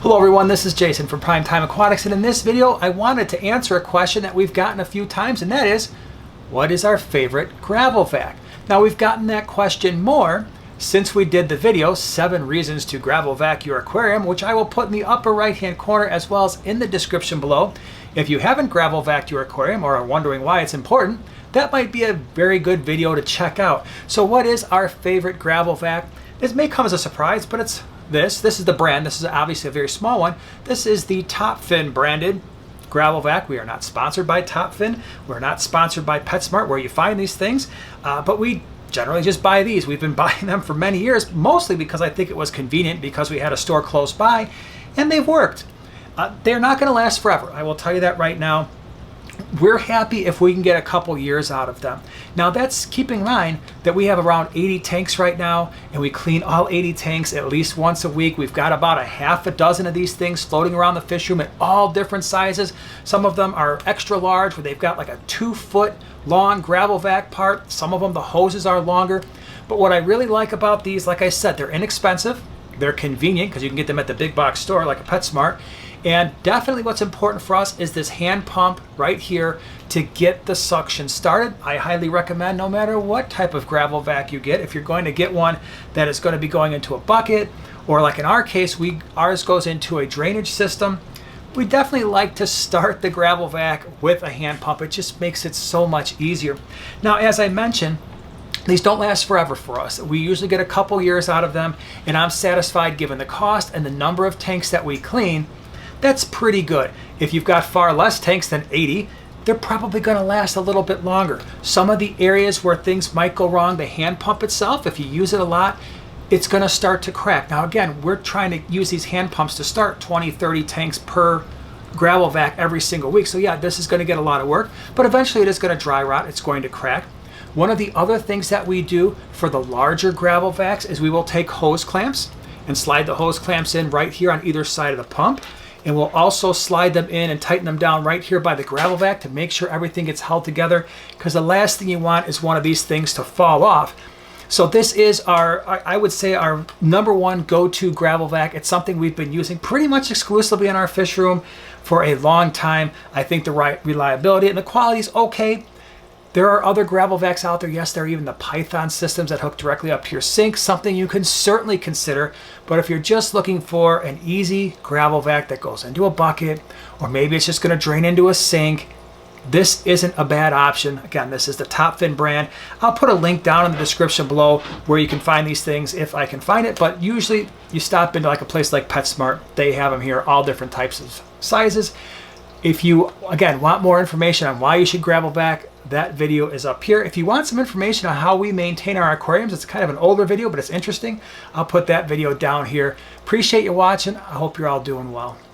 Hello everyone, this is Jason from Primetime Aquatics, and in this video I wanted to answer a question that we've gotten a few times, and that is, what is our favorite gravel vac? Now we've gotten that question more since we did the video, 7 reasons to gravel vac your aquarium, which I will put in the upper right hand corner as well as in the description below. If you haven't gravel vac your aquarium or are wondering why it's important, that might be a very good video to check out. So what is our favorite gravel vac? This may come as a surprise, but it's this is the brand. This is obviously a very small one. This is the Top Fin branded gravel vac. We are not sponsored by Top Fin. We're not sponsored by PetSmart, where you find these things, but we generally just buy these. We've been buying them for many years, mostly because I think it was convenient because we had a store close by, and they've worked. They're not going to last forever. I will tell you that right now. We're happy if we can get a couple years out of them. Now that's keeping in mind that we have around 80 tanks right now, and we clean all 80 tanks at least once a week. We've got about a half a dozen of these things floating around the fish room at all different sizes. Some of them are extra large, where they've got like a 2-foot long gravel vac part. Some of them, the hoses are longer. But what I really like about these, like I said, they're inexpensive. They're convenient because you can get them at the big box store like a PetSmart. And definitely what's important for us is this hand pump right here to get the suction started. I highly recommend, no matter what type of gravel vac you get, if you're going to get one that is going to be going into a bucket, or like in our case, ours goes into a drainage system, we definitely like to start the gravel vac with a hand pump. It just makes it so much easier. Now, as I mentioned, these don't last forever for us. We usually get a couple years out of them, and I'm satisfied given the cost and the number of tanks that we clean. That's pretty good. If you've got far less tanks than 80, they're probably going to last a little bit longer. Some of the areas where things might go wrong, the hand pump itself, if you use it a lot, it's going to start to crack. Now again, we're trying to use these hand pumps to start 20, 30 tanks per gravel vac every single week. So yeah, this is going to get a lot of work, but eventually it is going to dry rot. It's going to crack. One of the other things that we do for the larger gravel vacs is we will take hose clamps and slide the hose clamps in right here on either side of the pump. And we'll also slide them in and tighten them down right here by the gravel vac to make sure everything gets held together, because the last thing you want is one of these things to fall off. So this is I would say our #1 go-to gravel vac. It's something we've been using pretty much exclusively in our fish room for a long time. I think the reliability and the quality is okay. There are other gravel vacs out there. Yes, there are even the Python systems that hook directly up to your sink, something you can certainly consider. But if you're just looking for an easy gravel vac that goes into a bucket, or maybe it's just going to drain into a sink, this isn't a bad option. Again, this is the Top Fin brand. I'll put a link down in the description below where you can find these things if I can find it. But usually you stop into like a place like PetSmart. They have them here, all different types of sizes. If you, again, want more information on why you should gravel vac, that video is up here. If you want some information on how we maintain our aquariums, it's kind of an older video, but it's interesting. I'll put that video down here. Appreciate you watching. I hope you're all doing well.